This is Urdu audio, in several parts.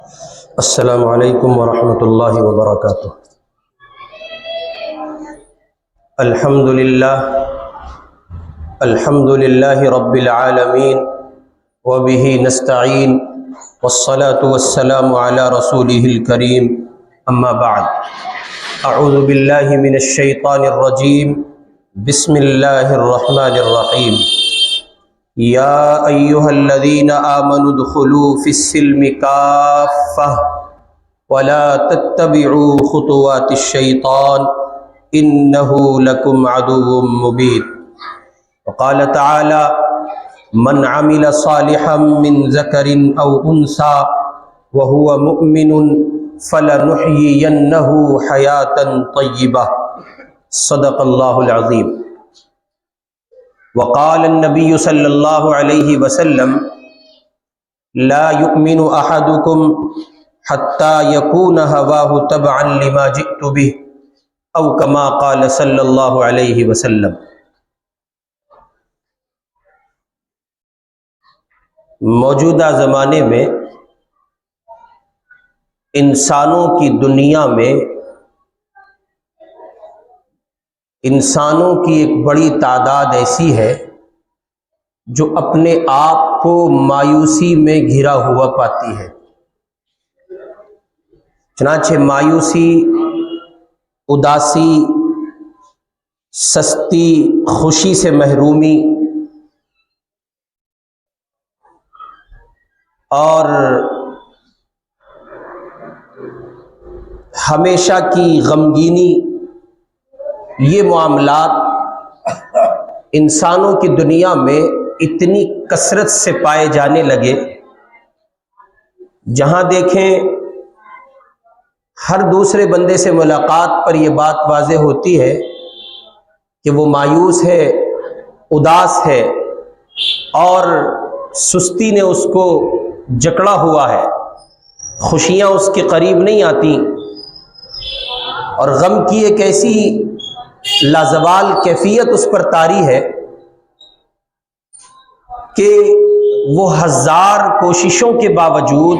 السلام علیکم ورحمۃ اللہ وبرکاتہ۔ الحمد للہ رب العالمین وبہ نستعین والصلاة والسلام علی رسولہ الکریم اما بعد، اعوذ باللہ من الشیطان الرجیم، بسم اللہ الرحمن الرحیم۔ یا ایہا الذین آمنوا ادخلوا فی السلم کافہ ولا تتبعوا خطوات الشیطان انہ لکم عدو مبین۔ وقال تعالی من عمل صالحا من ذکر او انثى وهو مؤمن فلنحیینہ حیاتا طیبہ، صدق اللہ العظیم۔ وقال النبی صلی اللہ علیہ وسلم لا یؤمن احدکم حتی یکون ہواہ تبعا لما جئت بہ او کما قال صلی اللہ علیہ وسلم۔ موجودہ زمانے میں انسانوں کی دنیا میں انسانوں کی ایک بڑی تعداد ایسی ہے جو اپنے آپ کو مایوسی میں گھرا ہوا پاتی ہے۔ چنانچہ مایوسی، اداسی، سستی خوشی سے محرومی اور ہمیشہ کی غمگینی، یہ معاملات انسانوں کی دنیا میں اتنی کثرت سے پائے جانے لگے، جہاں دیکھیں ہر دوسرے بندے سے ملاقات پر یہ بات واضح ہوتی ہے کہ وہ مایوس ہے، اداس ہے اور سستی نے اس کو جکڑا ہوا ہے، خوشیاں اس کے قریب نہیں آتی، اور غم کی ایک ایسی لازوال کیفیت اس پر طاری ہے کہ وہ ہزار کوششوں کے باوجود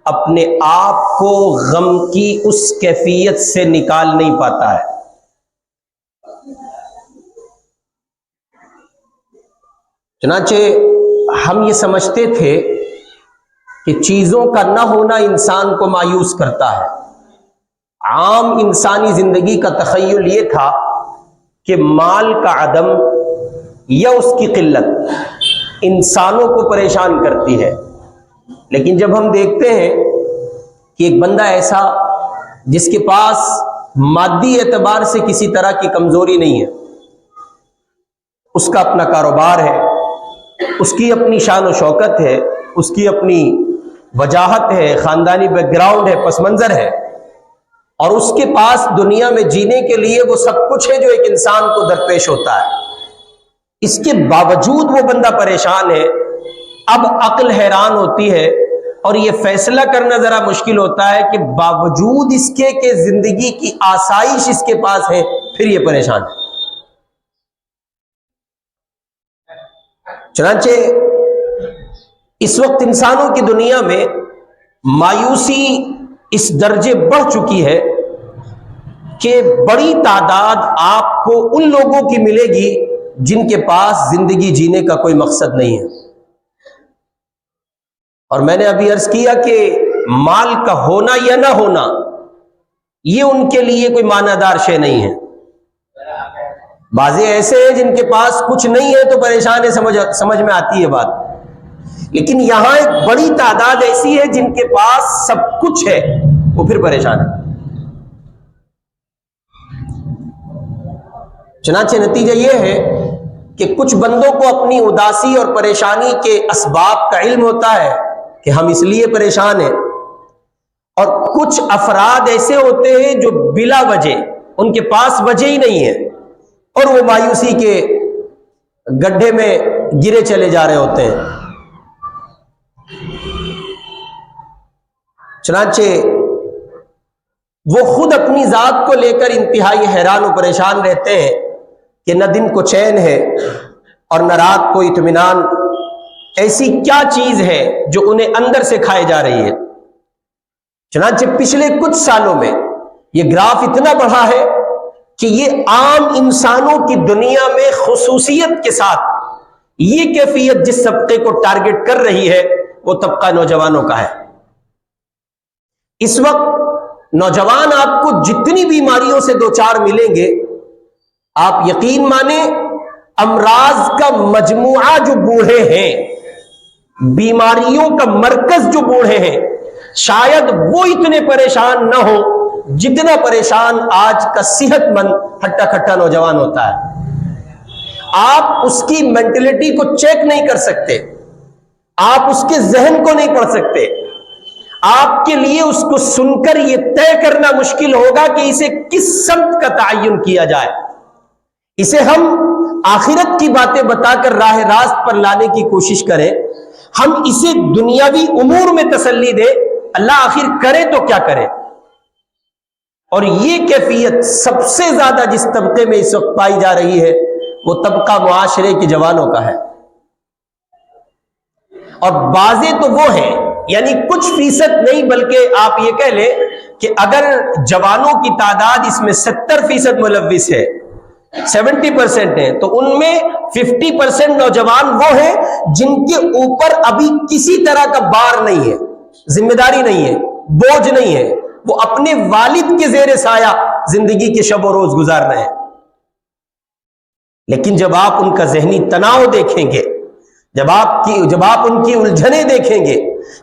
اپنے آپ کو غم کی اس کیفیت سے نکال نہیں پاتا ہے۔ چنانچہ ہم یہ سمجھتے تھے کہ چیزوں کا نہ ہونا انسان کو مایوس کرتا ہے۔ عام انسانی زندگی کا تخیل یہ تھا کہ مال کا عدم یا اس کی قلت انسانوں کو پریشان کرتی ہے، لیکن جب ہم دیکھتے ہیں کہ ایک بندہ ایسا جس کے پاس مادی اعتبار سے کسی طرح کی کمزوری نہیں ہے، اس کا اپنا کاروبار ہے، اس کی اپنی شان و شوکت ہے، اس کی اپنی وجاہت ہے، خاندانی بیک گراؤنڈ ہے، پس منظر ہے، اور اس کے پاس دنیا میں جینے کے لیے وہ سب کچھ ہے جو ایک انسان کو درپیش ہوتا ہے، اس کے باوجود وہ بندہ پریشان ہے۔ اب عقل حیران ہوتی ہے اور یہ فیصلہ کرنا ذرا مشکل ہوتا ہے کہ باوجود اس کے کہ زندگی کی آسائش اس کے پاس ہے، پھر یہ پریشان ہے۔ چنانچہ اس وقت انسانوں کی دنیا میں مایوسی اس درجے بڑھ چکی ہے کہ بڑی تعداد آپ کو ان لوگوں کی ملے گی جن کے پاس زندگی جینے کا کوئی مقصد نہیں ہے۔ اور میں نے ابھی عرض کیا کہ مال کا ہونا یا نہ ہونا یہ ان کے لیے کوئی معنی دار شے نہیں ہے۔ بعضے ایسے ہیں جن کے پاس کچھ نہیں ہے تو پریشان ہے، سمجھ میں آتی ہے بات، لیکن یہاں ایک بڑی تعداد ایسی ہے جن کے پاس سب کچھ ہے، وہ پھر پریشان ہے۔ چنانچہ نتیجہ یہ ہے کہ کچھ بندوں کو اپنی اداسی اور پریشانی کے اسباب کا علم ہوتا ہے کہ ہم اس لیے پریشان ہیں، اور کچھ افراد ایسے ہوتے ہیں جو بلا وجہ، ان کے پاس وجہ ہی نہیں ہے، اور وہ مایوسی کے گڈھے میں گرے چلے جا رہے ہوتے ہیں۔ چنانچہ وہ خود اپنی ذات کو لے کر انتہائی حیران و پریشان رہتے ہیں کہ نہ دن کو چین ہے اور نہ رات کو اطمینان۔ ایسی کیا چیز ہے جو انہیں اندر سے کھائے جا رہی ہے؟ چنانچہ پچھلے کچھ سالوں میں یہ گراف اتنا بڑھا ہے کہ یہ عام انسانوں کی دنیا میں خصوصیت کے ساتھ یہ کیفیت جس طبقے کو ٹارگٹ کر رہی ہے وہ طبقہ نوجوانوں کا ہے۔ اس وقت نوجوان آپ کو جتنی بیماریوں سے دوچار ملیں گے، آپ یقین مانیں امراض کا مجموعہ جو بوڑھے ہیں، بیماریوں کا مرکز جو بوڑھے ہیں، شاید وہ اتنے پریشان نہ ہو جتنا پریشان آج کا صحت مند ہٹا کھٹا نوجوان ہوتا ہے۔ آپ اس کی مینٹلٹی کو چیک نہیں کر سکتے، آپ اس کے ذہن کو نہیں پڑھ سکتے، آپ کے لیے اس کو سن کر یہ طے کرنا مشکل ہوگا کہ اسے کس سمت کا تعین کیا جائے۔ اسے ہم آخرت کی باتیں بتا کر راہ راست پر لانے کی کوشش کریں، ہم اسے دنیاوی امور میں تسلی دیں، اللہ آخر کرے تو کیا کرے۔ اور یہ کیفیت سب سے زیادہ جس طبقے میں اس وقت پائی جا رہی ہے وہ طبقہ معاشرے کے جوانوں کا ہے، اور بعضے تو وہ ہیں، یعنی کچھ فیصد نہیں بلکہ آپ یہ کہہ لیں کہ اگر جوانوں کی تعداد اس میں 70% ملوث ہے، 70% ہیں، تو ان میں 50% نوجوان وہ ہیں جن کے اوپر ابھی کسی طرح کا بار نہیں ہے، ذمہ داری نہیں ہے، بوجھ نہیں ہے، وہ اپنے والد کے زیر سایہ زندگی کے شب و روز گزار رہے ہیں۔ لیکن جب آپ ان کا ذہنی تناؤ دیکھیں گے، جب آپ ان کی الجھنیں دیکھیں گے،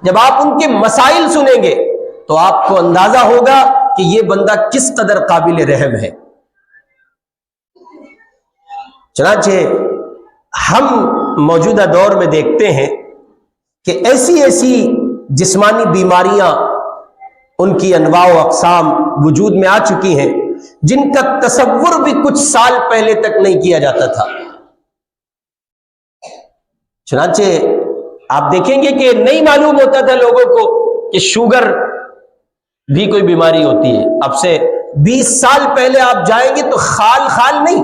جب آپ ان کے مسائل سنیں گے، تو آپ کو اندازہ ہوگا کہ یہ بندہ کس قدر قابل رحم ہے۔ چنانچہ ہم موجودہ دور میں دیکھتے ہیں کہ ایسی جسمانی بیماریاں، ان کی انواع و اقسام وجود میں آ چکی ہیں جن کا تصور بھی کچھ سال پہلے تک نہیں کیا جاتا تھا۔ چنانچہ آپ دیکھیں گے کہ نہیں معلوم ہوتا تھا لوگوں کو کہ شوگر بھی کوئی بیماری ہوتی ہے۔ اب سے 20 سال پہلے آپ جائیں گے تو خال نہیں،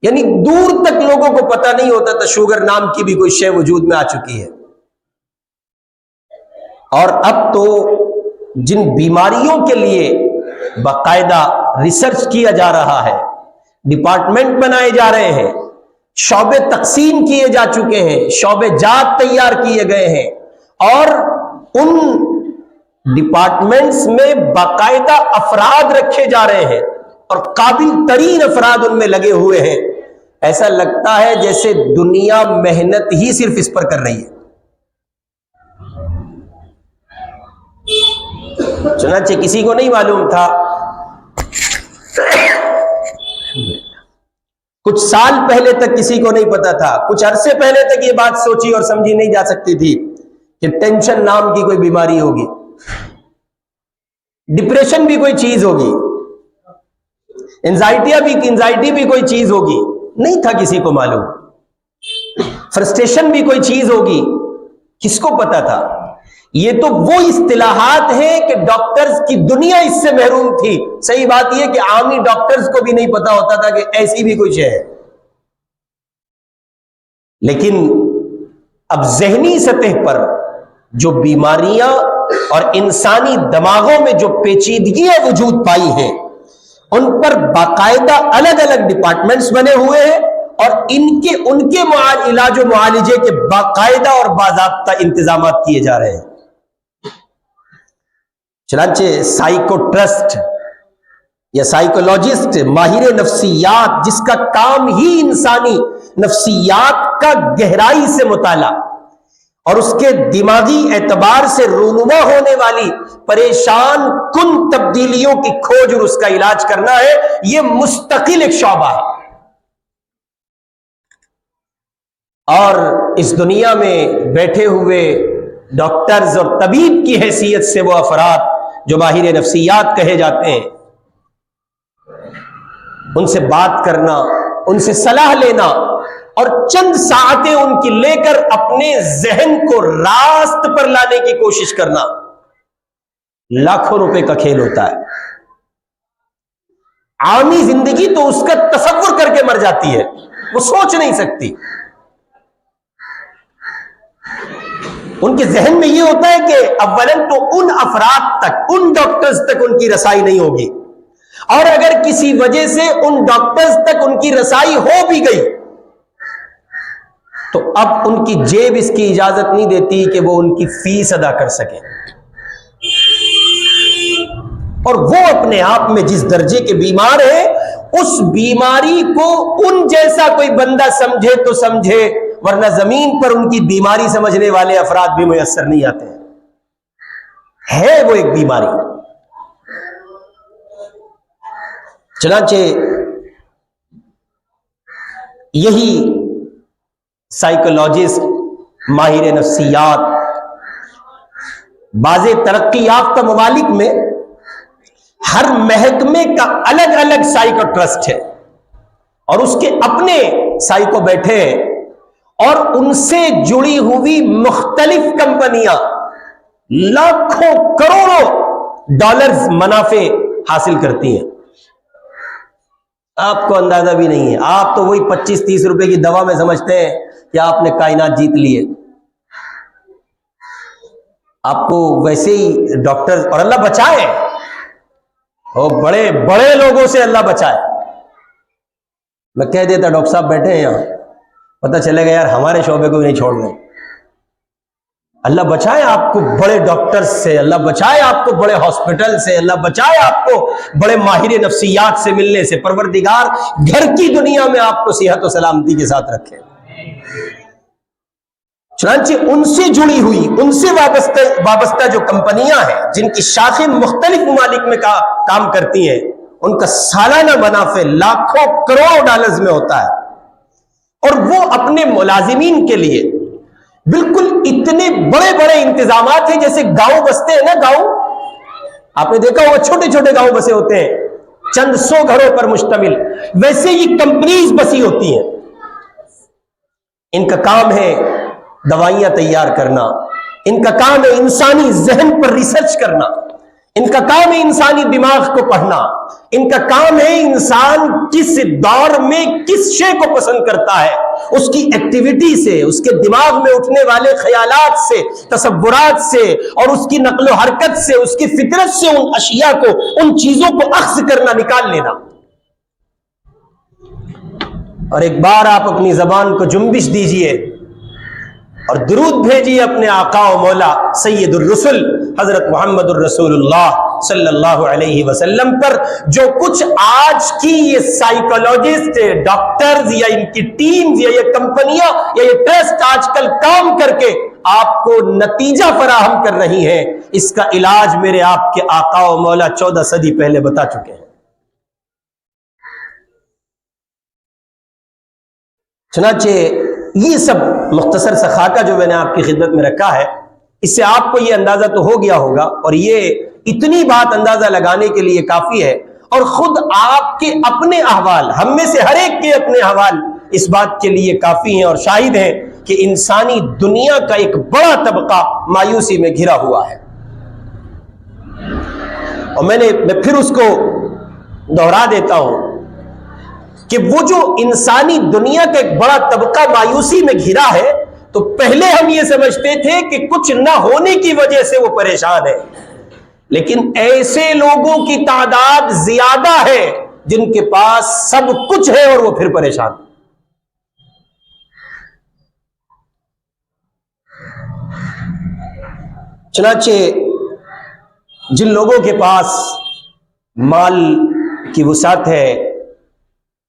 یعنی دور تک لوگوں کو پتہ نہیں ہوتا تھا شوگر نام کی بھی کوئی شے وجود میں آ چکی ہے۔ اور اب تو جن بیماریوں کے لیے باقاعدہ ریسرچ کیا جا رہا ہے، ڈپارٹمنٹ بنائے جا رہے ہیں، شعبے تقسیم کیے جا چکے ہیں، شعبے جات تیار کیے گئے ہیں، اور ان ڈپارٹمنٹس میں باقاعدہ افراد رکھے جا رہے ہیں اور قابل ترین افراد ان میں لگے ہوئے ہیں، ایسا لگتا ہے جیسے دنیا محنت ہی صرف اس پر کر رہی ہے۔ چنانچہ کسی کو نہیں معلوم تھا، کچھ سال پہلے تک کسی کو نہیں پتا تھا، کچھ عرصے پہلے تک یہ بات سوچی اور سمجھی نہیں جا سکتی تھی کہ ٹینشن نام کی کوئی بیماری ہوگی، ڈپریشن بھی کوئی چیز ہوگی، انزائٹی بھی کوئی چیز ہوگی، نہیں تھا کسی کو معلوم۔ فرسٹریشن بھی کوئی چیز ہوگی، کس کو پتا تھا؟ یہ تو وہ اصطلاحات ہیں کہ ڈاکٹرز کی دنیا اس سے محروم تھی۔ صحیح بات یہ کہ عامی ڈاکٹرز کو بھی نہیں پتا ہوتا تھا کہ ایسی بھی کوئی شے ہے۔ لیکن اب ذہنی سطح پر جو بیماریاں اور انسانی دماغوں میں جو پیچیدگیاں وجود پائی ہیں، ان پر باقاعدہ الگ الگ ڈپارٹمنٹس بنے ہوئے ہیں، اور ان کے علاج و معالجے کے باقاعدہ اور باضابطہ انتظامات کیے جا رہے ہیں۔ چنانچہ سائیکوٹرسٹ یا سائیکولوجسٹ، ماہر نفسیات، جس کا کام ہی انسانی نفسیات کا گہرائی سے مطالعہ اور اس کے دماغی اعتبار سے رونما ہونے والی پریشان کن تبدیلیوں کی کھوج اور اس کا علاج کرنا ہے، یہ مستقل ایک شعبہ ہے۔ اور اس دنیا میں بیٹھے ہوئے ڈاکٹرز اور طبیب کی حیثیت سے وہ افراد جو ماہر نفسیات کہے جاتے ہیں، ان سے بات کرنا، ان سے صلاح لینا اور چند ساعتیں ان کی لے کر اپنے ذہن کو راست پر لانے کی کوشش کرنا لاکھوں روپے کا کھیل ہوتا ہے۔ عامی زندگی تو اس کا تصور کر کے مر جاتی ہے، وہ سوچ نہیں سکتی۔ ان کے ذہن میں یہ ہوتا ہے کہ اولاً تو ان افراد تک، ان ڈاکٹرز تک ان کی رسائی نہیں ہوگی، اور اگر کسی وجہ سے ان ڈاکٹرز تک ان کی رسائی ہو بھی گئی تو اب ان کی جیب اس کی اجازت نہیں دیتی کہ وہ ان کی فیس ادا کر سکیں، اور وہ اپنے آپ میں جس درجے کے بیمار ہیں اس بیماری کو ان جیسا کوئی بندہ سمجھے تو سمجھے، ورنہ زمین پر ان کی بیماری سمجھنے والے افراد بھی میسر نہیں آتے ہیں، ہے وہ ایک بیماری۔ چنانچہ یہی سائیکولوجسٹ، ماہر نفسیات، بعض ترقی یافتہ ممالک میں ہر محکمے کا الگ الگ سائیکوٹرسٹ ہے اور اس کے اپنے سائیکو بیٹھے ہیں، اور ان سے جڑی ہوئی مختلف کمپنیاں لاکھوں کروڑوں ڈالرز منافع حاصل کرتی ہیں۔ آپ کو اندازہ بھی نہیں ہے، آپ تو وہی 25-30 روپے کی دوا میں سمجھتے ہیں کہ آپ نے کائنات جیت لی ہے۔ آپ کو ویسے ہی ڈاکٹر، اور اللہ بچائے، اور بڑے بڑے لوگوں سے اللہ بچائے۔ میں کہہ دیتا ڈاکٹر صاحب بیٹھے ہیں یہاں، پتہ چلے گا یار ہمارے شعبے کو بھی نہیں چھوڑ رہے۔ اللہ بچائے آپ کو بڑے ڈاکٹر سے، اللہ بچائے آپ کو بڑے ہاسپٹل سے، اللہ بچائے آپ کو بڑے ماہر نفسیات سے ملنے سے۔ پروردگار گھر کی دنیا میں آپ کو صحت و سلامتی کے ساتھ رکھے۔ چنانچہ ان سے جڑی ہوئی، ان سے وابستہ جو کمپنیاں ہیں جن کی شاخیں مختلف ممالک میں کام کرتی ہیں، ان کا سالانہ منافع لاکھوں کروڑوں ڈالرز میں ہوتا ہے، اور وہ اپنے ملازمین کے لیے بالکل اتنے بڑے بڑے انتظامات ہیں، جیسے گاؤں بستے ہیں نا، گاؤں آپ نے دیکھا ہوگا، چھوٹے چھوٹے گاؤں بسے ہوتے ہیں چند سو گھروں پر مشتمل، ویسے یہ کمپنیز بسی ہوتی ہیں۔ ان کا کام ہے دوائیاں تیار کرنا، ان کا کام ہے انسانی ذہن پر ریسرچ کرنا، ان کا کام ہے انسانی دماغ کو پڑھنا، ان کا کام ہے انسان کس دور میں کس شے کو پسند کرتا ہے، اس کی ایکٹیویٹی سے، اس کے دماغ میں اٹھنے والے خیالات سے، تصورات سے، اور اس کی نقل و حرکت سے، اس کی فطرت سے ان اشیاء کو، ان چیزوں کو اخذ کرنا، نکال لینا۔ اور ایک بار آپ اپنی زبان کو جنبش دیجئے اور درود بھیجیے اپنے آقا و مولا سید الرسل حضرت محمد الرسول اللہ صلی اللہ علیہ وسلم پر، جو کچھ آج کی یہ سائیکولوجسٹ، ڈاکٹرز یا ان کی ٹیمز یا یہ کمپنیاں یا یہ ٹیسٹ آج کل کام کر کے آپ کو نتیجہ فراہم کر رہی ہیں، اس کا علاج میرے آپ کے آقا و مولا 14 صدی پہلے بتا چکے ہیں۔ چنانچہ یہ سب مختصر سا خاکہ جو میں نے آپ کی خدمت میں رکھا ہے، اس سے آپ کو یہ اندازہ تو ہو گیا ہوگا، اور یہ اتنی بات اندازہ لگانے کے لیے کافی ہے، اور خود آپ کے اپنے احوال، ہم میں سے ہر ایک کے اپنے احوال اس بات کے لیے کافی ہیں اور شاہد ہیں کہ انسانی دنیا کا ایک بڑا طبقہ مایوسی میں گھرا ہوا ہے۔ اور میں پھر اس کو دوہرا دیتا ہوں کہ وہ جو انسانی دنیا کا ایک بڑا طبقہ مایوسی میں گھرا ہے، تو پہلے ہم یہ سمجھتے تھے کہ کچھ نہ ہونے کی وجہ سے وہ پریشان ہے، لیکن ایسے لوگوں کی تعداد زیادہ ہے جن کے پاس سب کچھ ہے اور وہ پھر پریشان۔ چنانچہ جن لوگوں کے پاس مال کی وسعت ہے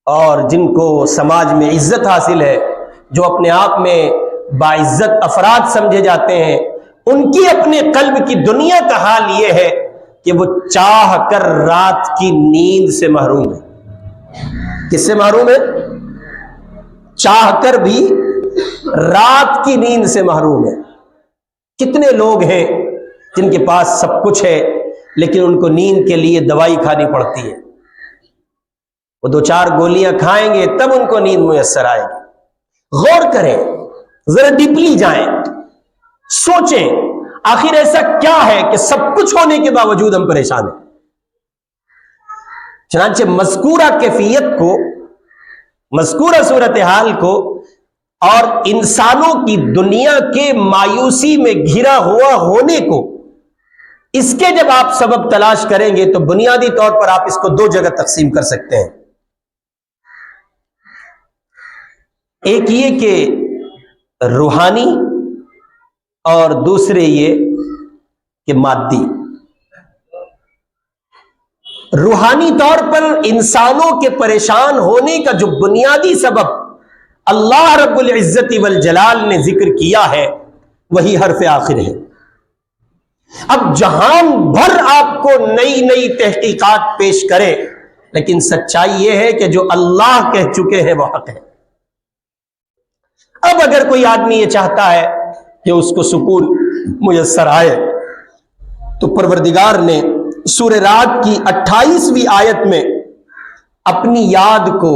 اور جن کو سماج میں عزت حاصل ہے، جو اپنے آپ میں باعزت افراد سمجھے جاتے ہیں، ان کی اپنے قلب کی دنیا کا حال یہ ہے کہ وہ چاہ کر رات کی نیند سے محروم ہے۔ کس سے محروم ہے؟ چاہ کر بھی رات کی نیند سے محروم ہے۔ کتنے لوگ ہیں جن کے پاس سب کچھ ہے لیکن ان کو نیند کے لیے دوائی کھانی پڑتی ہے، وہ 2-4 گولیاں کھائیں گے تب ان کو نیند میسر آئے گی۔ غور کریں، ذرا ڈیپلی جائیں، سوچیں آخر ایسا کیا ہے کہ سب کچھ ہونے کے باوجود ہم پریشان ہیں۔ چنانچہ مذکورہ کیفیت کو، مذکورہ صورتحال کو اور انسانوں کی دنیا کے مایوسی میں گھرا ہوا ہونے کو، اس کے جب آپ سبب تلاش کریں گے تو بنیادی طور پر آپ اس کو دو جگہ تقسیم کر سکتے ہیں۔ ایک یہ کہ روحانی، اور دوسرے یہ کہ مادی۔ روحانی طور پر انسانوں کے پریشان ہونے کا جو بنیادی سبب اللہ رب العزت والجلال نے ذکر کیا ہے وہی حرف آخر ہے۔ اب جہان بھر آپ کو نئی نئی تحقیقات پیش کرے، لیکن سچائی یہ ہے کہ جو اللہ کہہ چکے ہیں وہ حق ہے۔ اب اگر کوئی آدمی یہ چاہتا ہے کہ اس کو سکون میسر آئے تو پروردگار نے سورہ رعد کی 28ویں آیت میں اپنی یاد کو،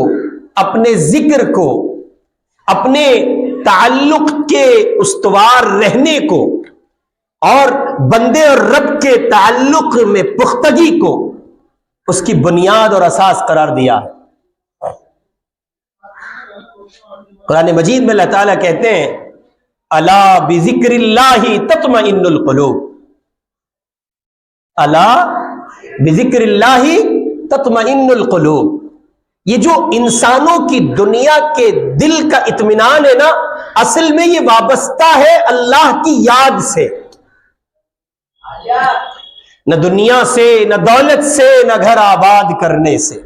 اپنے ذکر کو، اپنے تعلق کے استوار رہنے کو اور بندے اور رب کے تعلق میں پختگی کو اس کی بنیاد اور اساس قرار دیا ہے۔ قرآن مجید میں اللہ تعالیٰ کہتے ہیں الا بذکر اللہ تطمئن القلوب، الا بذکر اللہ تطمئن القلوب۔ یہ جو انسانوں کی دنیا کے دل کا اطمینان ہے نا، اصل میں یہ وابستہ ہے اللہ کی یاد سے، نہ دنیا سے، نہ دولت سے، نہ گھر آباد کرنے سے،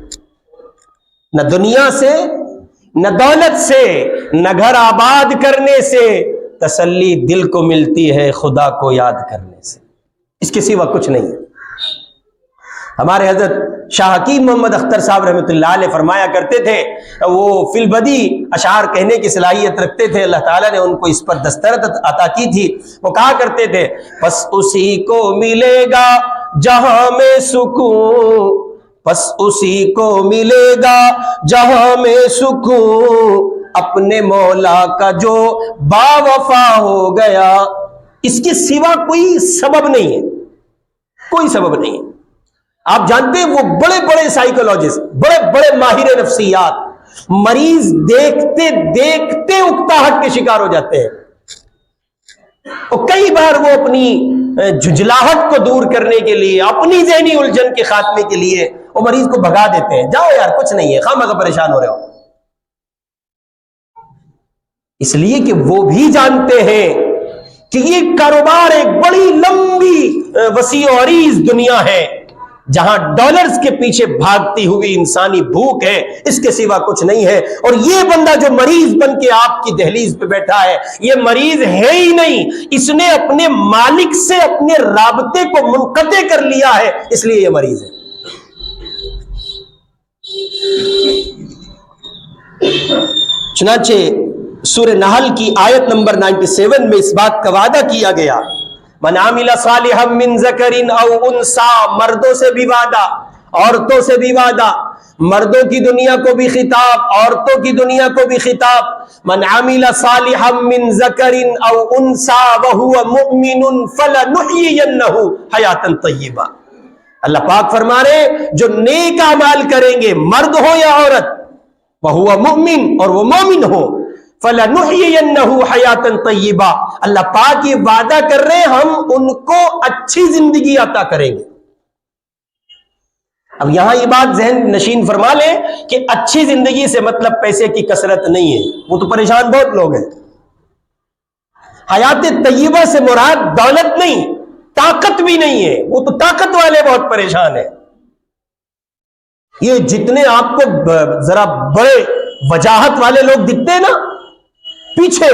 نہ دنیا سے، نہ دولت سے، نہ گھر آباد کرنے سے تسلی دل کو ملتی ہے خدا کو یاد کرنے سے، اس کے سوا کچھ نہیں ہے۔ ہمارے حضرت شاہ حکیم محمد اختر صاحب رحمۃ اللہ علیہ فرمایا کرتے تھے، وہ فی البدی اشعار کہنے کی صلاحیت رکھتے تھے، اللہ تعالیٰ نے ان کو اس پر دسترت عطا کی تھی۔ وہ کہا کرتے تھے بس اسی کو ملے گا جہاں میں سکون، بس اسی کو ملے گا جہاں میں سکون، اپنے مولا کا جو با وفا ہو گیا۔ اس کے سوا کوئی سبب نہیں ہے، کوئی سبب نہیں ہے۔ آپ جانتے ہیں وہ بڑے بڑے سائیکولوجسٹ، بڑے بڑے ماہر نفسیات مریض دیکھتے دیکھتے اکتاہٹ کے شکار ہو جاتے ہیں، اور کئی بار وہ اپنی جھنجھلاہٹ کو دور کرنے کے لیے، اپنی ذہنی الجھن کے خاتمے کے لیے وہ مریض کو بھگا دیتے ہیں، جاؤ یار کچھ نہیں ہے، خواہ مخواہ پریشان ہو رہے ہو۔ اس لیے کہ وہ بھی جانتے ہیں کہ یہ کاروبار ایک بڑی لمبی وسیع و عریض دنیا ہے جہاں ڈالرز کے پیچھے بھاگتی ہوئی انسانی بھوک ہے، اس کے سوا کچھ نہیں ہے۔ اور یہ بندہ جو مریض بن کے آپ کی دہلیز پہ بیٹھا ہے، یہ مریض ہے ہی نہیں، اس نے اپنے مالک سے اپنے رابطے کو منقطع کر لیا ہے، اس لیے یہ مریض ہے۔ چنانچہ سورہ نحل کی آیت نمبر 97 میں اس بات کا وعدہ کیا گیا، من عمل صالحا من ذکر او انثی، مردوں سے بھی وعدہ، عورتوں سے بھی وعدہ، مردوں کی دنیا کو بھی خطاب، عورتوں کی دنیا کو بھی خطاب۔ من عمل صالحا من ذکر او انثی وهو مؤمن فلنحیینہ حیاتا طیبہ۔ اللہ پاک فرما رہے جو نیک اعمال کریں گے، مرد ہو یا عورت، وهو مؤمن، اور وہ مومن ہو، فَلَنُحْيِيَنَّهُ حَيَاةً طَيِّبَةً، اللہ پاک یہ وعدہ کر رہے ہیں ہم ان کو اچھی زندگی عطا کریں گے۔ اب یہاں یہ بات ذہن نشین فرما لیں کہ اچھی زندگی سے مطلب پیسے کی کثرت نہیں ہے، وہ تو پریشان بہت لوگ ہیں۔ حیات طیبہ سے مراد دولت نہیں، طاقت بھی نہیں ہے، وہ تو طاقت والے بہت پریشان ہیں۔ یہ جتنے آپ کو ذرا بڑے وجاہت والے لوگ دکھتے ہیں نا، پیچھے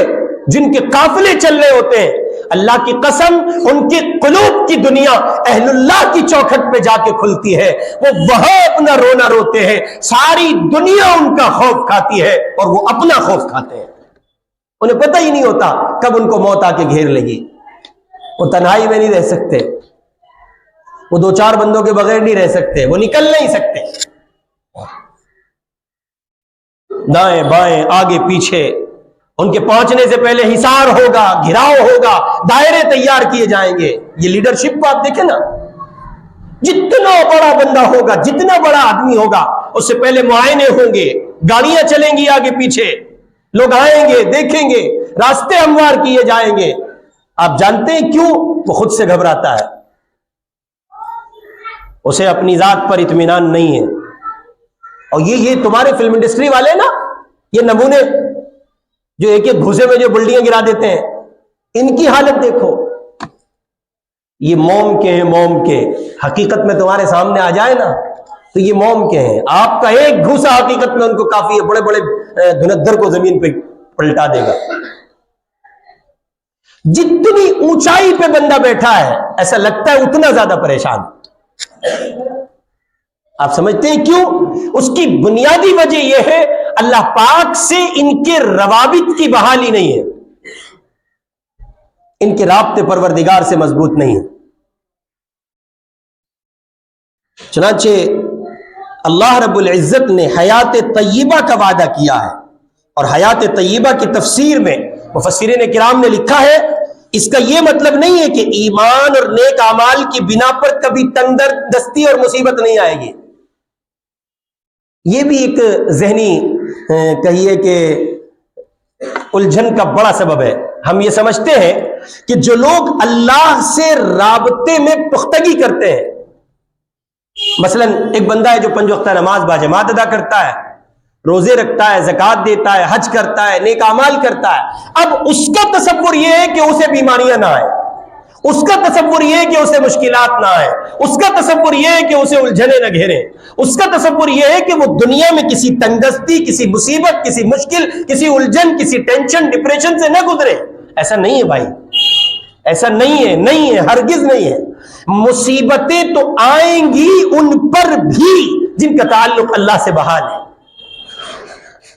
جن کے قافلے چل رہے ہوتے ہیں، اللہ کی قسم ان کے قلوب کی دنیا اہل اللہ کی چوکھٹ پہ جا کے کھلتی ہے، وہ وہاں اپنا رونا روتے ہیں، ساری دنیا ان کا خوف کھاتی ہے اور وہ اپنا خوف کھاتے ہیں، انہیں پتہ ہی نہیں ہوتا کب ان کو موت آ کے گھیر لگی۔ وہ تنہائی میں نہیں رہ سکتے، وہ دو چار بندوں کے بغیر نہیں رہ سکتے، وہ نکل نہیں سکتے، دائیں بائیں آگے پیچھے ان کے پہنچنے سے پہلے حصار ہوگا، گھراؤ ہوگا، دائرے تیار کیے جائیں گے۔ یہ لیڈرشپ کو آپ دیکھیں نا، جتنا بڑا بندہ ہوگا، جتنا بڑا آدمی ہوگا، اس سے پہلے معائنے ہوں گے، گاڑیاں چلیں گی آگے پیچھے، لوگ آئیں گے، دیکھیں گے، راستے ہموار کیے جائیں گے. آپ جانتے ہیں کیوں؟ وہ خود سے گھبراتا ہے، اسے اپنی ذات پر اطمینان نہیں ہے. اور یہ تمہارے فلم انڈسٹری والے نا، یہ نمونے جو ایک ایک گھوسے میں جو بلڈنگیں گرا دیتے ہیں، ان کی حالت دیکھو. یہ موم کے ہیں، موم کے. حقیقت میں تمہارے سامنے آ جائے نا تو یہ موم کے ہیں. آپ کا ایک گھوسا حقیقت میں ان کو کافی ہے، بڑے بڑے دھندر کو زمین پہ پلٹا دے گا. جتنی اونچائی پہ بندہ بیٹھا ہے ایسا لگتا ہے اتنا زیادہ پریشان. آپ سمجھتے ہیں کیوں؟ اس کی بنیادی وجہ یہ ہے اللہ پاک سے ان کے روابط کی بحالی نہیں ہے، ان کے رابطے پروردگار سے مضبوط نہیں ہے. چنانچہ اللہ رب العزت نے حیات طیبہ کا وعدہ کیا ہے، اور حیات طیبہ کی تفسیر میں مفسرین کرام نے لکھا ہے اس کا یہ مطلب نہیں ہے کہ ایمان اور نیک اعمال کی بنا پر کبھی تنگ دستی اور مصیبت نہیں آئے گی. یہ بھی ایک ذہنی کہیے کہ الجھن کا بڑا سبب ہے. ہم یہ سمجھتے ہیں کہ جو لوگ اللہ سے رابطے میں پختگی کرتے ہیں، مثلا ایک بندہ ہے جو 5 وقتہ نماز باجماعت ادا کرتا ہے، روزے رکھتا ہے، زکوٰۃ دیتا ہے، حج کرتا ہے، نیک اعمال کرتا ہے، اب اس کا تصور یہ ہے کہ اسے بیماریاں نہ آئیں، اس کا تصور یہ ہے کہ اسے مشکلات نہ آئیں، اس کا تصور یہ ہے کہ اسے الجھنیں نہ گھیریں، اس کا تصور یہ ہے کہ وہ دنیا میں کسی تنگدستی، کسی مصیبت، کسی مشکل، کسی الجھن، کسی ٹینشن، ڈپریشن سے نہ گزرے. ایسا نہیں ہے بھائی، ایسا نہیں ہے، نہیں ہے، ہرگز نہیں ہے. مصیبتیں تو آئیں گی ان پر بھی جن کا تعلق اللہ سے بحال ہے،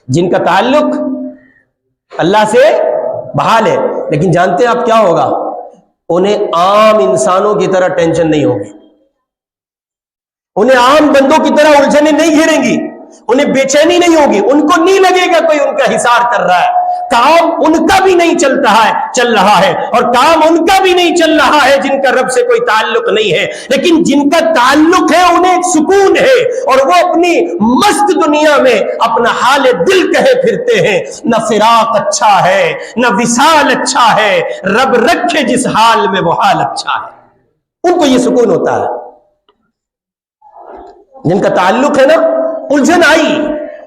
جن کا تعلق اللہ سے بحال ہے. لیکن جانتے ہیں آپ کیا ہوگا؟ انہیں عام انسانوں کی طرح ٹینشن نہیں ہوگی، انہیں عام بندوں کی طرح الجھنیں نہیں گھیریں گی، انہیں بے چینی نہیں ہوگی، ان کو نہیں لگے گا کوئی ان کا حصار کر رہا ہے. کام ان کا بھی نہیں چل رہا ہے اور کام ان کا بھی نہیں چل رہا ہے جن کا رب سے کوئی تعلق نہیں ہے. لیکن جن کا تعلق ہے انہیں ایک سکون ہے، اور وہ اپنی مست دنیا میں اپنا حال دل کہے پھرتے ہیں. نہ فراق اچھا ہے، نہ وصال اچھا ہے، رب رکھے جس حال میں وہ حال اچھا ہے. ان کو یہ سکون ہوتا ہے. جن کا تعلق ہے نا، الجھن آئی،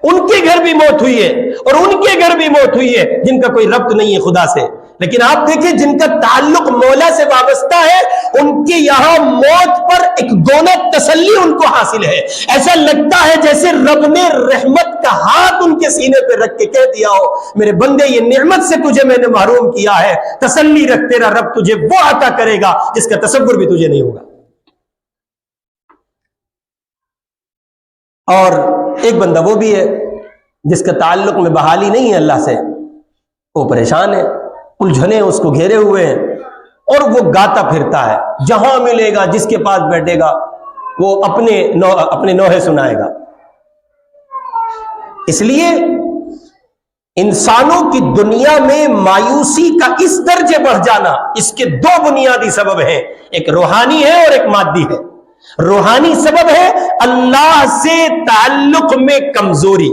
ان کے گھر بھی موت ہوئی ہے اور ان کے گھر بھی موت ہوئی ہے جن کا کوئی ربط نہیں ہے خدا سے. لیکن آپ دیکھیں جن کا تعلق مولا سے وابستہ ہے، ان کے یہاں موت پر ایک گونا تسلی ان کو حاصل ہے. ایسا لگتا ہے جیسے رب نے رحمت کا ہاتھ ان کے سینے پہ رکھ کے کہہ دیا ہو، میرے بندے یہ نعمت سے تجھے میں نے محروم کیا ہے، تسلی رکھ، تیرا رب تجھے وہ عطا کرے گا جس کا تصور بھی تجھے نہیں ہوگا. اور ایک بندہ وہ بھی ہے جس کا تعلق میں بحالی نہیں ہے اللہ سے، وہ پریشان ہے، الجھنے اس کو گھیرے ہوئے ہیں، اور وہ گاتا پھرتا ہے، جہاں ملے گا جس کے پاس بیٹھے گا وہ اپنے نوحے سنائے گا. اس لیے انسانوں کی دنیا میں مایوسی کا اس درجے بڑھ جانا، اس کے 2 بنیادی سبب ہیں، ایک روحانی ہے اور ایک مادی ہے. روحانی سبب ہے اللہ سے تعلق میں کمزوری،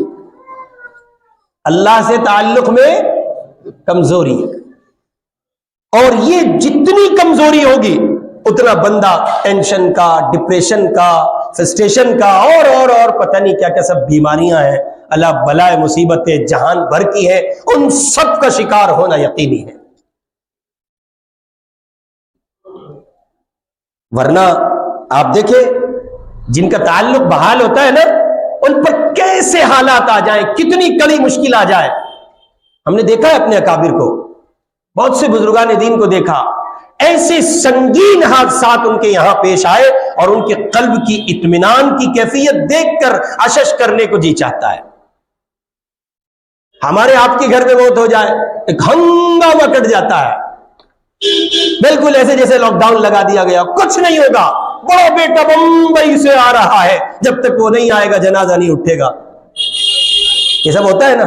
اللہ سے تعلق میں کمزوری. اور یہ جتنی کمزوری ہوگی اتنا بندہ ٹینشن کا، ڈپریشن کا، فرسٹریشن کا اور پتہ نہیں کیا کیا سب بیماریاں ہیں، اللہ بلائے مصیبتیں جہان بھر کی ہیں، ان سب کا شکار ہونا یقینی ہے. ورنہ آپ دیکھیں جن کا تعلق بحال ہوتا ہے نا، ان پر کیسے حالات آ جائیں، کتنی کڑی مشکل آ جائے. ہم نے دیکھا ہے اپنے اکابر کو، بہت سے بزرگان دین کو دیکھا، ایسے سنگین حادثات ان کے یہاں پیش آئے اور ان کے قلب کی اطمینان کی کیفیت دیکھ کر اشش کرنے کو جی چاہتا ہے. ہمارے آپ کے گھر میں موت ہو جائے ایک ہنگامہ کٹ جاتا ہے، بالکل ایسے جیسے لاک ڈاؤن لگا دیا گیا، کچھ نہیں ہوگا، بڑا بیٹا بمبئی سے آ رہا ہے، جب تک وہ نہیں آئے گا جنازہ نہیں اٹھے گا. یہ سب ہوتا ہے نا.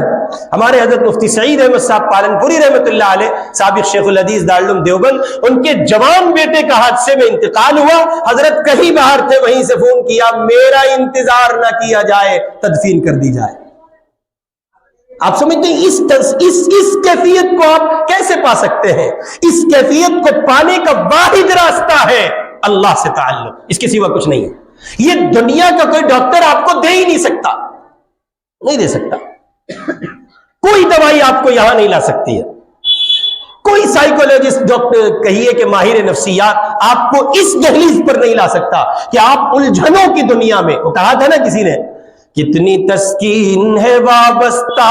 ہمارے حضرت مفتی سعید احمد صاحب پالنپوری رحمۃ اللہ علیہ، سابق شیخ الحدیث دارالعلوم دیوبند، ان کے جوان بیٹے کا حادثے میں انتقال ہوا. حضرت کہیں باہر تھے، وہیں سے فون کیا، میرا انتظار نہ کیا جائے، تدفین کر دی جائے. آپ سمجھتے ہیں اس کیفیت کو آپ کیسے پا سکتے ہیں؟ اس کیفیت کو پانے کا واحد راستہ ہے اللہ سے تعلق، اس کے سوا کچھ نہیں ہے۔ یہ دنیا کا کوئی ڈاکٹر آپ کو دے ہی نہیں سکتا، نہیں دے سکتا۔ کوئی دوائی آپ کو یہاں نہیں لا سکتی ہے، کوئی سائیکولوجسٹ ڈاکٹر کہیے کہ ماہر نفسیات آپ کو اس دہلیز پر نہیں لا سکتا کہ آپ الجھنوں کی دنیا میں، وہ کہا تھا نا کسی نے، کتنی تسکین ہے وابستہ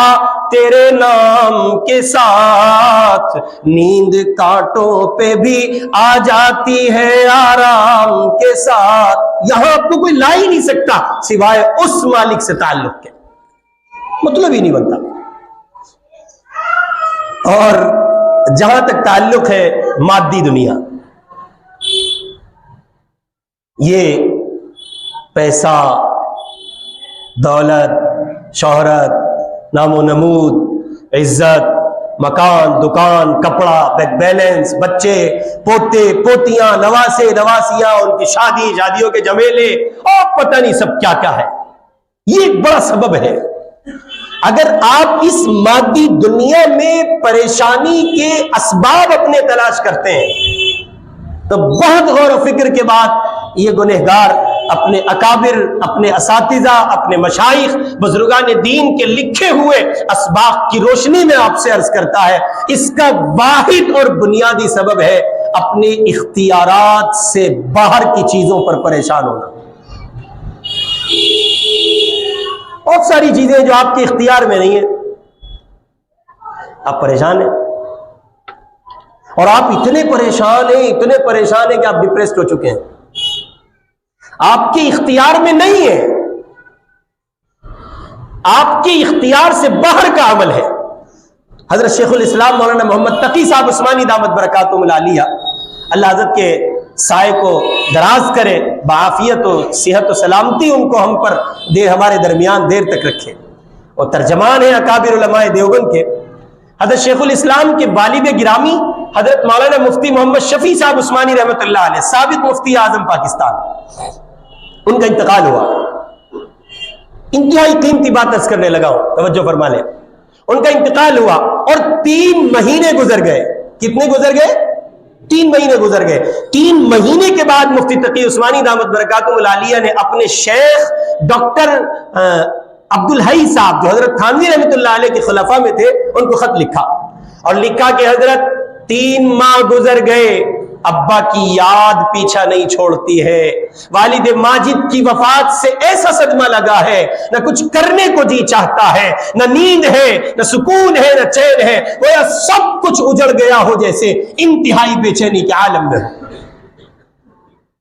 تیرے نام کے ساتھ، نیند کانٹوں پہ بھی آ جاتی ہے آرام کے ساتھ۔ یہاں آپ کو کوئی لا ہی نہیں سکتا سوائے اس مالک سے تعلق کے، مطلب ہی نہیں بنتا۔ اور جہاں تک تعلق ہے مادی دنیا، یہ پیسہ، دولت، شہرت، نام و نمود، عزت، مکان، دکان، کپڑا، بینک بیلنس، بچے، پوتے پوتیاں، نواسے نواسیاں، ان کی شادیوں کے جھمیلے، اور پتہ نہیں سب کیا کیا ہے۔ یہ ایک بڑا سبب ہے۔ اگر آپ اس مادی دنیا میں پریشانی کے اسباب اپنے تلاش کرتے ہیں تو بہت غور و فکر کے بعد یہ گنہگار اپنے اکابر، اپنے اساتذہ، اپنے مشائخ، بزرگان دین کے لکھے ہوئے اسباق کی روشنی میں آپ سے عرض کرتا ہے، اس کا واحد اور بنیادی سبب ہے اپنے اختیارات سے باہر کی چیزوں پر پریشان ہونا۔ بہت ساری چیزیں جو آپ کے اختیار میں نہیں ہیں، آپ پریشان ہیں، اور آپ اتنے پریشان ہیں کہ آپ ڈپریسڈ ہو چکے ہیں، آپ کے اختیار میں نہیں ہے، آپ کے اختیار سے باہر کا عمل ہے۔ حضرت شیخ الاسلام مولانا محمد تقی صاحب عثمانی دامت برکاتہم العالیہ، اللہ حضرت کے سائے کو دراز کرے، بعافیت و صحت و سلامتی ان کو ہم پر دے، ہمارے درمیان دیر تک رکھے۔ اور ترجمان ہیں اکابر علماء دیوبند کے، حضرت شیخ الاسلام کے والد گرامی حضرت مولانا مفتی محمد شفیع صاحب عثمانی رحمۃ اللہ علیہ، سابق مفتی اعظم پاکستان، ان کا انتقال ہوا۔ انتہائی قیمتی بات عرض کرنے لگا ہوں، توجہ فرما لیں۔ ان کا انتقال ہوا اور 3 مہینے گزر گئے۔ کتنے گزر گئے؟ 3 مہینے گزر گئے۔ 3 مہینے کے بعد مفتی تقی عثمانی دامت برکاتہم العالیہ نے اپنے شیخ ڈاکٹر عبدالحی صاحب، جو حضرت تھانوی رحمۃ اللہ علیہ کے خلفاء میں تھے، ان کو خط لکھا اور لکھا کہ حضرت 3 ماہ گزر گئے، ابا کی یاد پیچھا نہیں چھوڑتی ہے، والد ماجد کی وفات سے ایسا صدمہ لگا ہے، نہ کچھ کرنے کو جی چاہتا ہے، نہ نیند ہے، نہ سکون ہے، نہ چین ہے، گویا سب کچھ اجڑ گیا ہو، جیسے انتہائی بے چینی کے عالم میں۔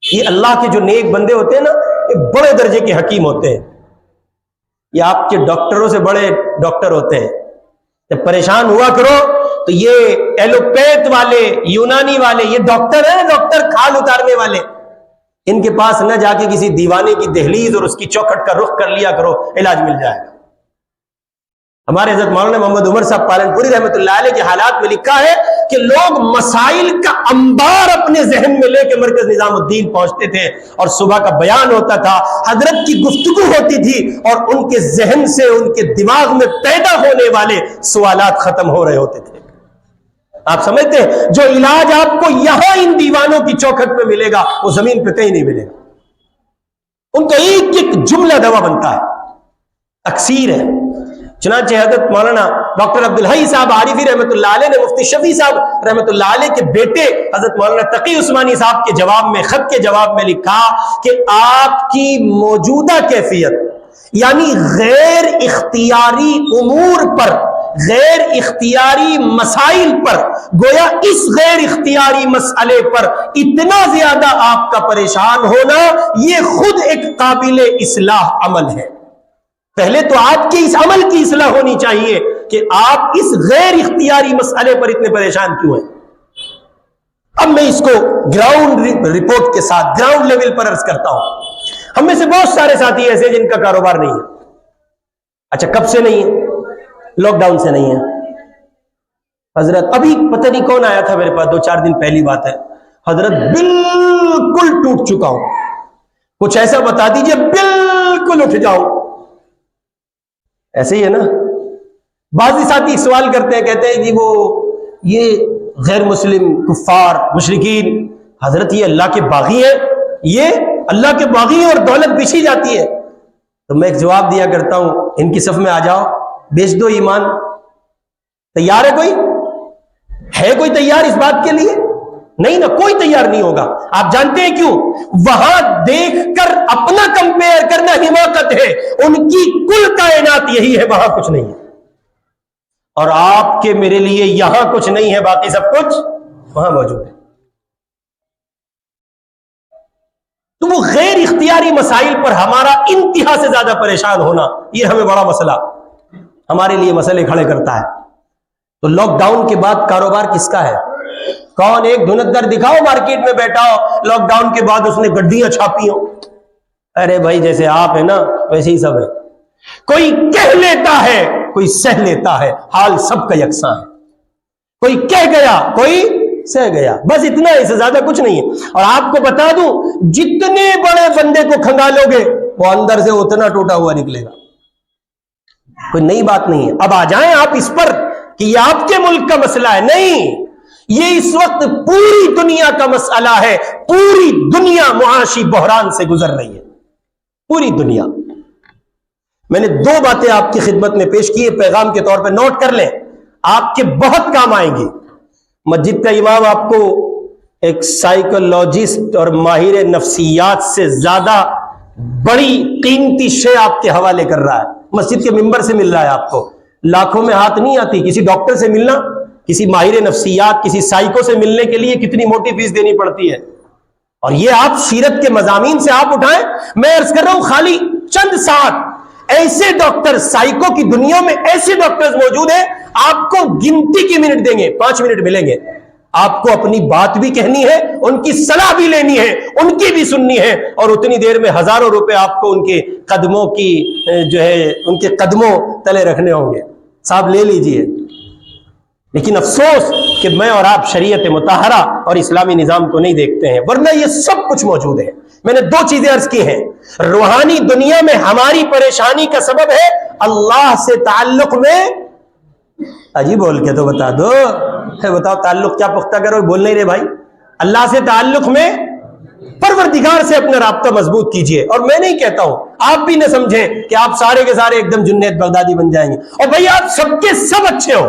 یہ اللہ کے جو نیک بندے ہوتے ہیں نا، یہ بڑے درجے کے حکیم ہوتے ہیں، یہ آپ کے ڈاکٹروں سے بڑے ڈاکٹر ہوتے ہیں۔ جب پریشان ہوا کرو تو یہ ایلوپیتھ والے، یونانی والے، یہ ڈاکٹر ہیں، ڈاکٹر کھال اتارنے والے، ان کے پاس نہ جا کے کسی دیوانے کی دہلیز اور اس کی چوکھٹ کا رخ کر لیا کرو، علاج مل جائے گا۔ ہمارے حضرت مولانا محمد عمر صاحب پالنپوری رحمۃ اللہ علیہ کے حالات میں لکھا ہے کہ لوگ مسائل کا انبار اپنے ذہن میں لے کے مرکز نظام الدین پہنچتے تھے، اور صبح کا بیان ہوتا تھا، حضرت کی گفتگو ہوتی تھی، اور ان کے ذہن سے، ان کے دماغ میں پیدا ہونے والے سوالات ختم ہو رہے ہوتے تھے۔ آپ سمجھتے ہیں جو علاج آپ کو یہاں ان دیوانوں کی چوکھٹ میں ملے گا، وہ زمین پہ کہیں نہیں ملے گا۔ ان کا ایک ایک جملہ دوا بنتا ہے، اکسیر ہے۔ چنانچہ حضرت مولانا ڈاکٹر عبدالحی صاحب عارفی رحمۃ اللہ علیہ نے مفتی شفیع صاحب رحمۃ اللہ علیہ کے بیٹے حضرت مولانا تقی عثمانی صاحب کے جواب میں، خط کے جواب میں لکھا کہ آپ کی موجودہ کیفیت، یعنی غیر اختیاری امور پر، غیر اختیاری مسائل پر، گویا اس غیر اختیاری مسئلے پر اتنا زیادہ آپ کا پریشان ہونا، یہ خود ایک قابل اصلاح عمل ہے۔ پہلے تو آپ کے اس عمل کی اصلاح ہونی چاہیے کہ آپ اس غیر اختیاری مسئلے پر اتنے پریشان کیوں ہیں۔ اب میں اس کو گراؤنڈ رپورٹ کے ساتھ، گراؤنڈ لیول پر عرض کرتا ہوں۔ ہم میں سے بہت سارے ساتھی ایسے جن کا کاروبار نہیں ہے۔ اچھا، کب سے نہیں ہے؟ لاک ڈاؤن سے نہیں ہے حضرت۔ ابھی پتہ نہیں کون آیا تھا میرے پاس، 2-4 دن پہلی بات ہے، حضرت بالکل ٹوٹ چکا ہوں، کچھ ایسا بتا دیجئے بالکل اٹھ جاؤں۔ ایسے ہی ہے نا، بعض ساتھی سوال کرتے ہیں، کہتے ہیں جی وہ یہ غیر مسلم کفار مشرکین حضرت یہ اللہ کے باغی ہیں، یہ اللہ کے باغی ہیں اور دولت بچھی جاتی ہے. تو میں ایک جواب دیا کرتا ہوں، ان کی صف میں آ جاؤ، بیچ دو ایمان. تیار ہے کوئی؟ ہے کوئی تیار اس بات کے لیے؟ نہیں نا، کوئی تیار نہیں ہوگا. آپ جانتے ہیں کیوں؟ وہاں دیکھ کر اپنا کمپیئر کرنا حماقت ہے. ان کی کل کائنات یہی ہے، وہاں کچھ نہیں ہے. اور آپ کے میرے لیے یہاں کچھ نہیں ہے، باقی سب کچھ وہاں موجود ہے. تو وہ غیر اختیاری مسائل پر ہمارا انتہا سے زیادہ پریشان ہونا، یہ ہمیں بڑا مسئلہ، ہمارے لیے مسئلے کھڑے کرتا ہے. تو لاک ڈاؤن کے بعد کاروبار کس کا ہے؟ کون ایک دھندر دکھاؤ مارکیٹ میں بیٹھا ہو لاک ڈاؤن کے بعد اس نے گڈیاں چھاپی ہو. ارے بھائی جیسے آپ ہیں نا ویسے ہی سب ہے. کوئی کہہ لیتا ہے، کوئی سہ لیتا ہے، حال سب کا یکساں ہے. کوئی کہہ گیا، کوئی سہ گیا، بس اتنا ہے، اس سے زیادہ کچھ نہیں ہے. اور آپ کو بتا دوں، جتنے بڑے بندے کو کھنگالو گے وہ اندر سے اتنا ٹوٹا ہوا نکلے گا. کوئی نئی بات نہیں ہے. اب آ جائیں آپ اس پر کہ یہ آپ کے ملک کا مسئلہ ہے. نہیں، یہ اس وقت پوری دنیا کا مسئلہ ہے. پوری دنیا معاشی بحران سے گزر رہی ہے، پوری دنیا. میں نے دو باتیں آپ کی خدمت میں پیش کی ہے، پیغام کے طور پہ نوٹ کر لیں، آپ کے بہت کام آئیں گی. مسجد کا امام آپ کو ایک سائیکولوجسٹ اور ماہر نفسیات سے زیادہ بڑی قیمتی شے آپ کے حوالے کر رہا ہے. مسجد کے ممبر سے مل رہا ہے آپ کو. لاکھوں میں ہاتھ نہیں آتی. کسی ڈاکٹر سے ملنا، کسی ماہر نفسیات، کسی سائیکو سے ملنے کے لیے کتنی موٹی فیس دینی پڑتی ہے. اور یہ آپ سیرت کے مضامین سے آپ اٹھائیں. میں عرض کر رہا ہوں خالی چند ساتھ ایسے ڈاکٹر، سائیکو کی دنیا میں ایسے ڈاکٹرز موجود ہیں، آپ کو گنتی کی منٹ دیں گے، 5 منٹ ملیں گے. آپ کو اپنی بات بھی کہنی ہے، ان کی صلاح بھی لینی ہے، ان کی بھی سننی ہے، اور اتنی دیر میں ہزاروں روپے آپ کو ان کے قدموں کی ان کے قدموں تلے رکھنے ہوں گے. صاحب لے لیجئے. لیکن افسوس کہ میں اور آپ شریعت مطہرہ اور اسلامی نظام کو نہیں دیکھتے ہیں، ورنہ یہ سب کچھ موجود ہے. میں نے 2 چیزیں عرض کی ہیں. روحانی دنیا میں ہماری پریشانی کا سبب ہے اللہ سے تعلق میں. عجیب بول کے تو بتا دو، بتاؤ تعلق کیا پختہ کرو، بول نہیں رہے بھائی. اللہ سے تعلق میں پروردگار سے اپنا رابطہ مضبوط کیجئے. اور میں نہیں کہتا ہوں، آپ بھی نہ سمجھیں کہ آپ سارے کے سارے ایک دم جنید بغدادی بن جائیں گے اور بھائی آپ سب کے سب اچھے ہو.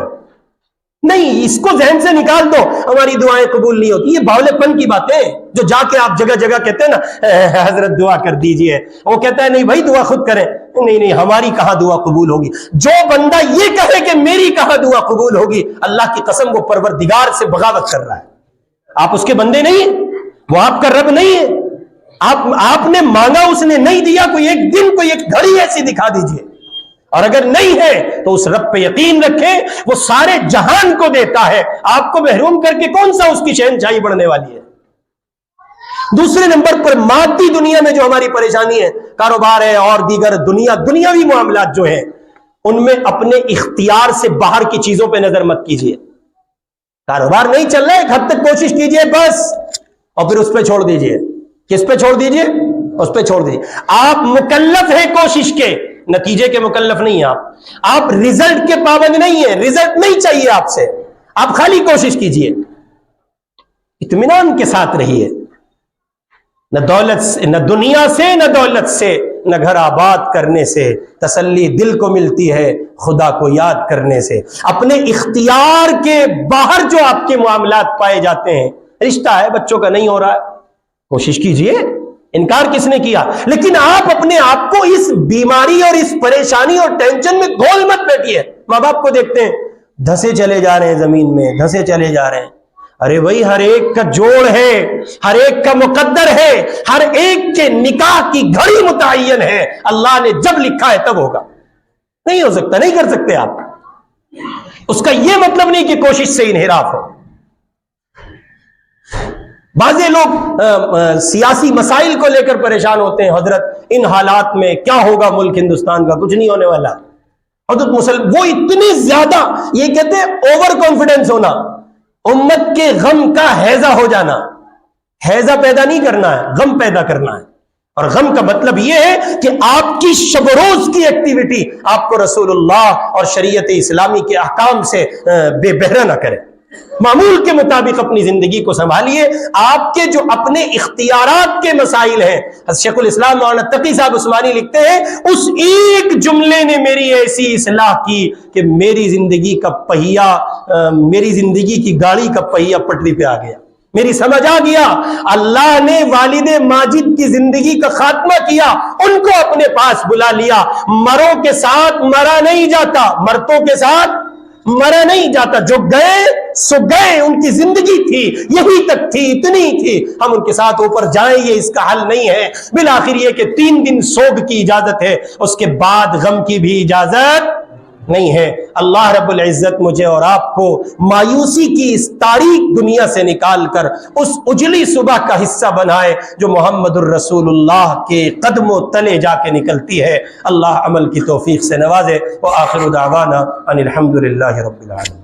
نہیں، اس کو ذہن سے نکال دو. ہماری دعائیں قبول نہیں ہوتی، یہ باولے پن کی باتیں جو جا کے آپ جگہ جگہ کہتے ہیں نا حضرت دعا کر دیجئے. وہ کہتا ہے نہیں بھائی دعا خود کریں. نہیں، ہماری کہاں دعا قبول ہوگی. جو بندہ یہ کہے کہ میری کہاں دعا قبول ہوگی، اللہ کی قسم وہ پروردگار سے بغاوت کر رہا ہے. آپ اس کے بندے نہیں، وہ آپ کا رب نہیں ہے. آپ نے مانگا، اس نے نہیں دیا. کوئی ایک دن، کوئی ایک گھڑی ایسی دکھا دیجئے. اور اگر نہیں ہے تو اس رب پہ یقین رکھیں، وہ سارے جہان کو دیتا ہے. آپ کو محروم کر کے کون سا اس کی شہنشاہی بڑھنے والی ہے. دوسرے نمبر پر مادی دنیا میں جو ہماری پریشانی ہے، کاروبار ہے اور دیگر دنیاوی معاملات جو ہیں، ان میں اپنے اختیار سے باہر کی چیزوں پہ نظر مت کیجیے. کاروبار نہیں چل رہا ہے، ایک حد تک کوشش کیجیے بس، اور پھر اس پہ چھوڑ دیجیے. کس پہ چھوڑ دیجیے؟ اس پہ چھوڑ دیجیے. آپ مکلف ہیں کوشش کے، نتیجے کے مکلف نہیں ہیں. آپ رزلٹ کے پابند نہیں ہیں، رزلٹ نہیں چاہیے آپ سے. آپ خالی کوشش کیجیے، اطمینان کے ساتھ رہیے. نہ دولت سے، نہ دنیا سے، نہ دولت سے، نہ گھر آباد کرنے سے تسلی دل کو ملتی ہے، خدا کو یاد کرنے سے. اپنے اختیار کے باہر جو آپ کے معاملات پائے جاتے ہیں، رشتہ ہے بچوں کا نہیں ہو رہا ہے، کوشش کیجئے. انکار کس نے کیا؟ لیکن آپ اپنے آپ کو اس بیماری اور اس پریشانی اور ٹینشن میں گھول مت بیٹھیے. ماں باپ کو دیکھتے ہیں دھسے چلے جا رہے ہیں، زمین میں دھسے چلے جا رہے ہیں. ارے بھائی ہر ایک کا جوڑ ہے، ہر ایک کا مقدر ہے، ہر ایک کے نکاح کی گھڑی متعین ہے. اللہ نے جب لکھا ہے تب ہوگا. نہیں ہو سکتا، نہیں کر سکتے آپ. اس کا یہ مطلب نہیں کہ کوشش سے انحراف ہو. بعضے لوگ سیاسی مسائل کو لے کر پریشان ہوتے ہیں. حضرت ان حالات میں کیا ہوگا ملک ہندوستان کا؟ کچھ نہیں ہونے والا. حضرت وہ اتنی زیادہ، یہ کہتے ہیں اوور کانفیڈنس ہونا، امت کے غم کا ہیضہ ہو جانا. ہیضہ پیدا نہیں کرنا ہے، غم پیدا کرنا ہے. اور غم کا مطلب یہ ہے کہ آپ کی شب و روز کی ایکٹیویٹی آپ کو رسول اللہ اور شریعت اسلامی کے احکام سے بے بہرا نہ کرے. معمول کے مطابق اپنی زندگی کو سنبھالیے. آپ کے جو اپنے اختیارات کے مسائل ہیں، شیخ الاسلام مولانا تقی صاحب عثمانی لکھتے ہیں، اس ایک جملے نے میری ایسی اصلاح کی کہ میری زندگی کا پہیا، میری زندگی کی گاڑی کا پہیا پٹری پہ آ گیا. میری سمجھ آ گیا اللہ نے والد ماجد کی زندگی کا خاتمہ کیا، ان کو اپنے پاس بلا لیا. مروں کے ساتھ مرا نہیں جاتا، مرتوں کے ساتھ مرا نہیں جاتا. جو گئے سو گئے، ان کی زندگی تھی، یہی تک تھی، اتنی تھی، ہم ان کے ساتھ اوپر جائیں یہ اس کا حل نہیں ہے. بالآخر یہ کہ 3 دن سوگ کی اجازت ہے، اس کے بعد غم کی بھی اجازت نہیں ہے. اللہ رب العزت مجھے اور آپ کو مایوسی کی اس تاریک دنیا سے نکال کر اس اجلی صبح کا حصہ بنائے جو محمد الرسول اللہ کے قدموں تلے جا کے نکلتی ہے. اللہ عمل کی توفیق سے نوازے. وآخر دعوانا ان الحمد للہ رب العالمین.